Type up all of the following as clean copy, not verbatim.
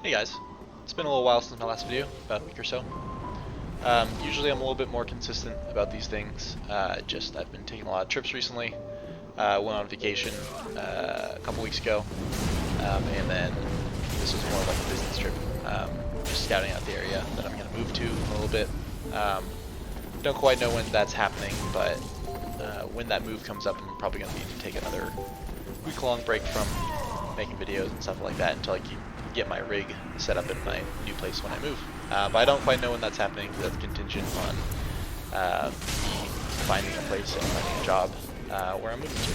Hey guys, it's been a little while since my last video, about a week or so. Usually I'm a little bit more consistent about these things, I've been taking a lot of trips recently. Went on vacation a couple weeks ago, and then this was more like a business trip, just scouting out the area that I'm going to move to in a little bit. Don't quite know when that's happening, but when that move comes up, I'm probably going to need to take another week-long break from making videos and stuff like that until I get my rig set up in my new place when I move. But I don't quite know when that's happening. That's contingent on me finding a place and finding a job where I'm moving to.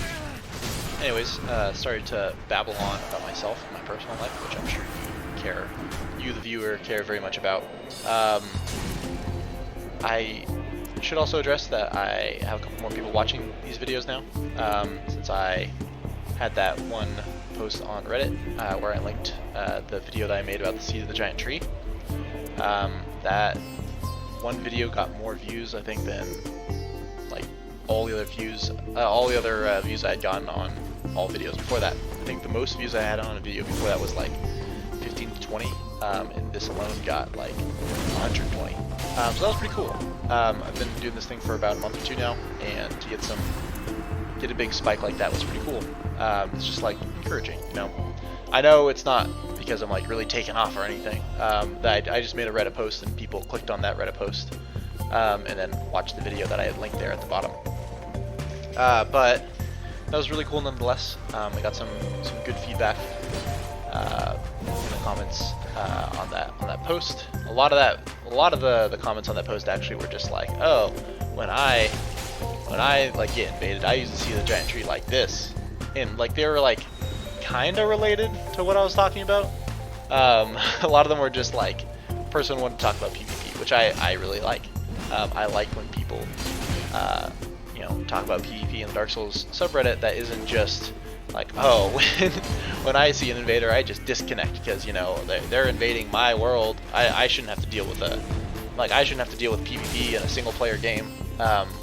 Anyways, started to babble on about myself and my personal life, which I'm sure you the viewer, care very much about. I should also address that I have a couple more people watching these videos now, since I had that one post on Reddit where I linked the video that I made about the seed of the giant tree. That one video got more views, I think, than like all the other views I had gotten on all videos before that. I think the most views I had on a video before that was like 15 to 20, and this alone got like 120. So that was pretty cool. I've been doing this thing for about a month or two now, and to get a big spike like that was pretty cool. It's just like encouraging, you know. I know it's not because I'm like really taking off or anything. That I just made a Reddit post and people clicked on that Reddit post, and then watched the video that I had linked there at the bottom. But that was really cool nonetheless. I got some good feedback in the comments on that post. A lot of the comments on that post actually were just like, oh, when I like get invaded, I usually see the giant tree like this, and like they were like kind of related to what I was talking about. A lot of them were just like, person wanted to talk about PvP, which I really like. I like when people talk about PvP in the Dark Souls subreddit that isn't just like, oh, when I see an invader I just disconnect because, you know, they're invading my world. I shouldn't have to deal with PvP in a single player game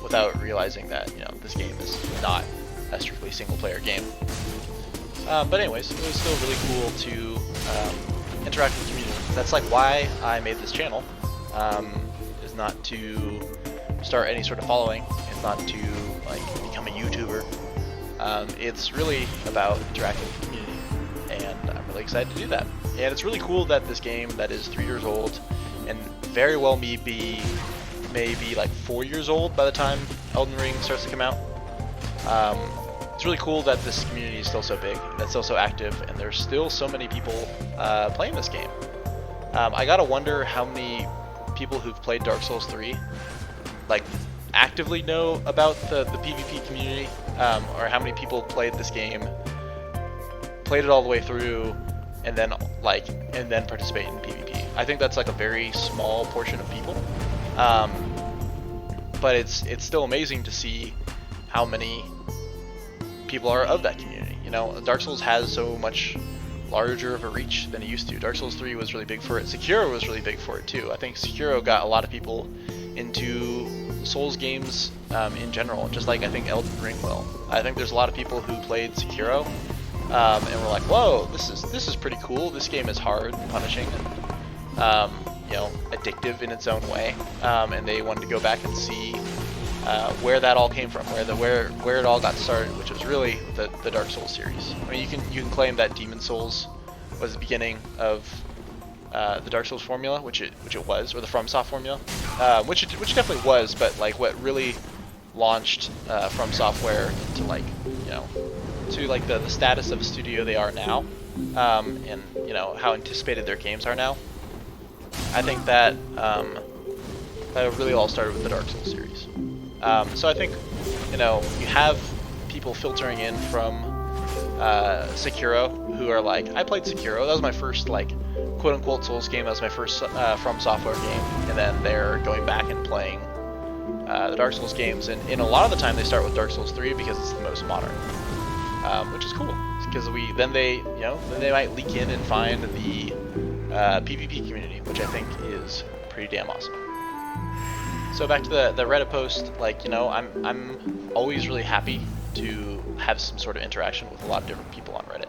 without realizing that, you know, this game is not a strictly single player game. But anyways, it was still really cool to interact with the community. That's like why I made this channel, is not to start any sort of following. It's not to like become a YouTuber. It's really about interacting with the community, and I'm really excited to do that. And it's really cool that this game that is 3 years old, and very well may be like 4 years old by the time Elden Ring starts to come out. It's really cool that this community is still so big, that's still so active, and there's still so many people playing this game. I gotta wonder how many people who've played Dark Souls 3 like actively know about the PvP community, or how many people played this game, played it all the way through, and then participate in PvP. I think that's like a very small portion of people, but it's still amazing to see how many people are of that community. You know, Dark Souls has so much larger of a reach than it used to. Dark Souls 3 was really big for it. Sekiro was really big for it too. I think Sekiro got a lot of people into Souls games in general, just like I think Elden Ring will. I think there's a lot of people who played Sekiro and were like, whoa, this is pretty cool. This game is hard and punishing and you know, addictive in its own way, and they wanted to go back and see where that all came from, where it all got started, which was really the Dark Souls series. I mean, you can claim that Demon Souls was the beginning of the Dark Souls formula, which it was, or the FromSoft formula, which definitely was. But like what really launched From Software to like, you know, to like the status of a studio they are now, and you know how anticipated their games are now. I think that that really all started with the Dark Souls series. So I think, you know, you have people filtering in from Sekiro who are like, I played Sekiro, that was my first like quote-unquote Souls game, that was my first From Software game, and then they're going back and playing the Dark Souls games, and in a lot of the time they start with Dark Souls 3 because it's the most modern, which is cool, because then they might leak in and find the PvP community, which I think is pretty damn awesome. So back to the Reddit post, like, you know, I'm always really happy to have some sort of interaction with a lot of different people on Reddit.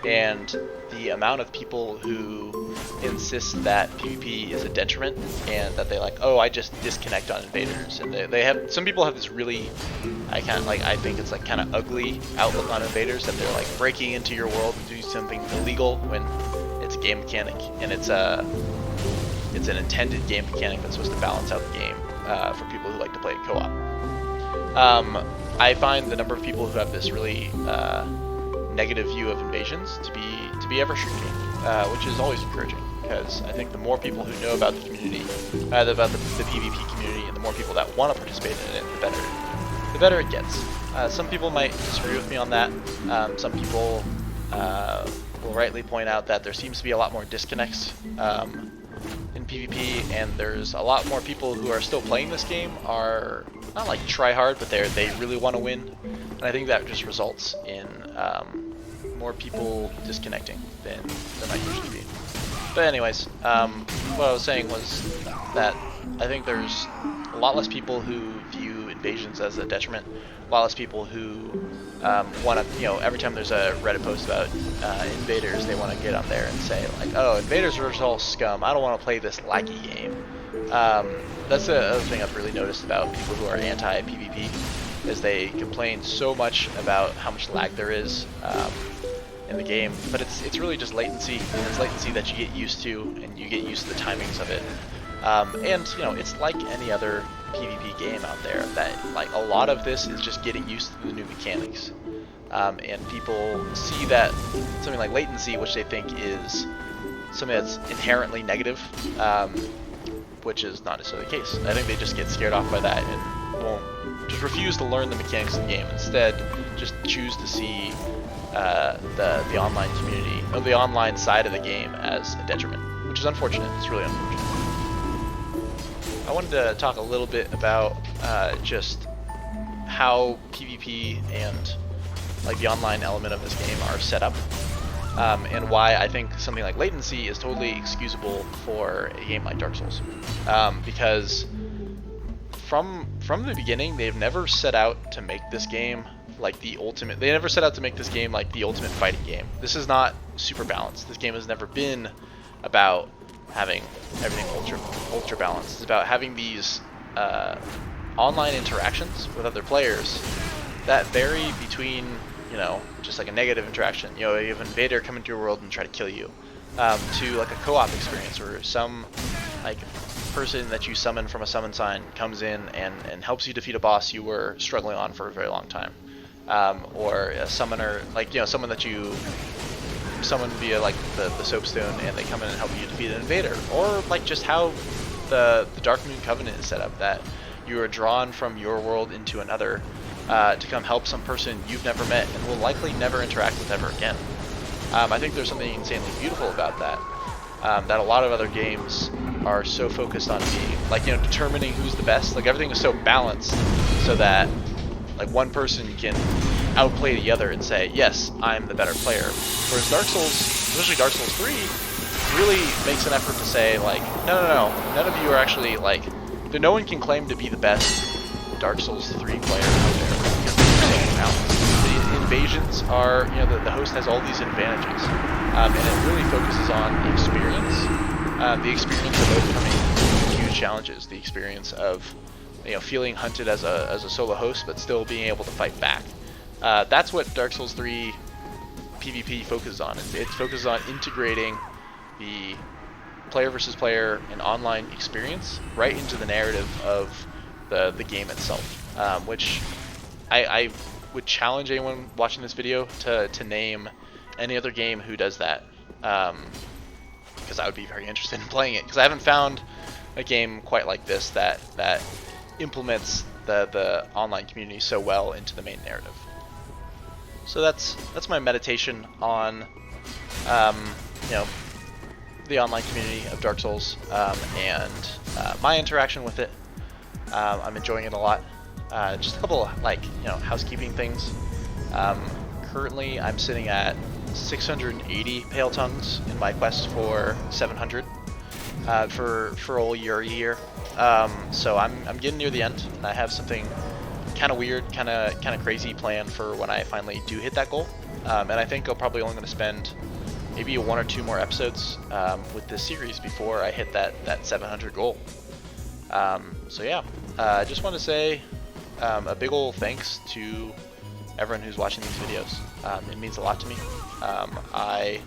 And the amount of people who insist that PvP is a detriment and that they like, oh, I just disconnect on invaders, and they have, some people have this really, I think it's like kind of ugly outlook on invaders, that they're like breaking into your world and doing something illegal when it's a game mechanic, and it's an intended game mechanic that's supposed to balance out the game for people who like to play it co-op. I find the number of people who have this really negative view of invasions to be ever shrinking, which is always encouraging, because I think the more people who know about the community, about the PvP community, and the more people that want to participate in it, the better it gets. Some people might disagree with me on that. Some people will rightly point out that there seems to be a lot more disconnects in PvP, and there's a lot more people who are still playing this game, are not like try hard, but they really want to win, and I think that just results in more people disconnecting than there might usually be. But anyways, what I was saying was that I think there's a lot less people who view invasions as a detriment, a lot less people who want to, every time there's a Reddit post about invaders, they want to get on there and say like, oh, invaders are just all scum, I don't want to play this laggy game. That's the other thing I've really noticed about people who are anti-PvP, is they complain so much about how much lag there is in the game, but it's really just latency, and it's latency that you get used to, and you get used to the timings of it. And it's like any other PvP game out there, that like a lot of this is just getting used to the new mechanics, and people see that something like latency, which they think is something that's inherently negative, which is not necessarily the case. I think they just get scared off by that and won't, just refuse to learn the mechanics of the game. Instead, just choose to see the online community, or the online side of the game, as a detriment, which is unfortunate. It's really unfortunate. I wanted to talk a little bit about just how PvP and like the online element of this game are set up, and why I think something like latency is totally excusable for a game like Dark Souls, because from the beginning they've never set out to make this game like the ultimate. They never set out to make this game like the ultimate fighting game. This is not super balanced. This game has never been about having everything ultra balanced. It's about having these online interactions with other players that vary between, just like a negative interaction. You have an invader come into your world and try to kill you, to like a co-op experience where some like person that you summon from a summon sign comes in and helps you defeat a boss you were struggling on for a very long time, or a summoner, like someone that you summon via like the soapstone, and they come in and help you defeat an invader, or like just how the Dark Moon Covenant is set up, that you are drawn from your world into another to come help some person you've never met and will likely never interact with ever again. I think there's something insanely beautiful about that, that a lot of other games are so focused on being like, determining who's the best. Like everything is so balanced so that like one person can outplay the other and say, yes, I'm the better player. Whereas Dark Souls, especially Dark Souls 3, really makes an effort to say like, no, none of you are actually like, no one can claim to be the best Dark Souls 3 player out there, because they're so balanced. The invasions are, the host has all these advantages, and it really focuses on the experience of overcoming huge challenges, the experience of feeling hunted as a solo host, but still being able to fight back. That's what Dark Souls 3 PvP focuses on. It focuses on integrating the player versus player and online experience right into the narrative of the game itself, which I would challenge anyone watching this video to name any other game who does that, because I would be very interested in playing it, because I haven't found a game quite like this that implements the online community so well into the main narrative. So that's my meditation on the online community of Dark Souls, and my interaction with it. I'm enjoying it a lot. Just a couple of housekeeping things. Currently I'm sitting at 680 pale tongues in my quest for 700 for old Yurie here. So I'm getting near the end, and I have something kind of weird, kind of crazy plan for when I finally do hit that goal. And I think I'm probably only going to spend maybe 1 or 2 more episodes with this series before I hit that 700 goal. So yeah, I just want to say a big ol' thanks to everyone who's watching these videos. It means a lot to me. I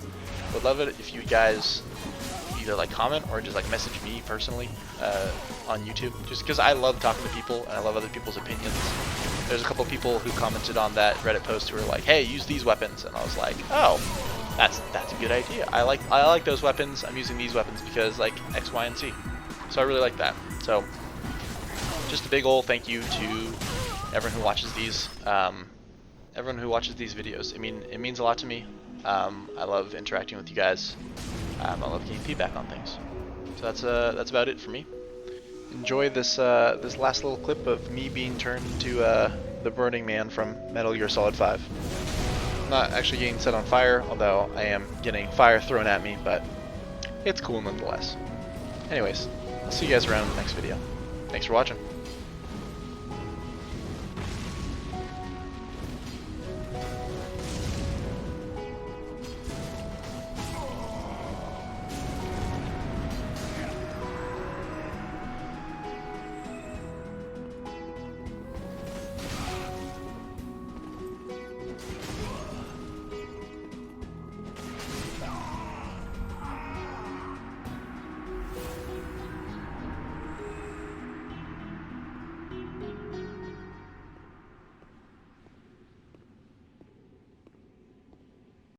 would love it if you guys either like comment or just like message me personally on YouTube, just because I love talking to people and I love other people's opinions. There's a couple people who commented on that Reddit post who were like, "Hey, use these weapons," and I was like, "Oh, that's a good idea. I like those weapons. I'm using these weapons because like X, Y, and Z." So I really like that. So just a big ol' thank you to everyone who watches these. Everyone who watches these videos. I mean, it means a lot to me. I love interacting with you guys. I love getting feedback on things. So that's about it for me. Enjoy this this last little clip of me being turned into the Burning Man from Metal Gear Solid 5. Not actually getting set on fire, although I am getting fire thrown at me, but it's cool nonetheless. Anyways, I'll see you guys around in the next video. Thanks for watching.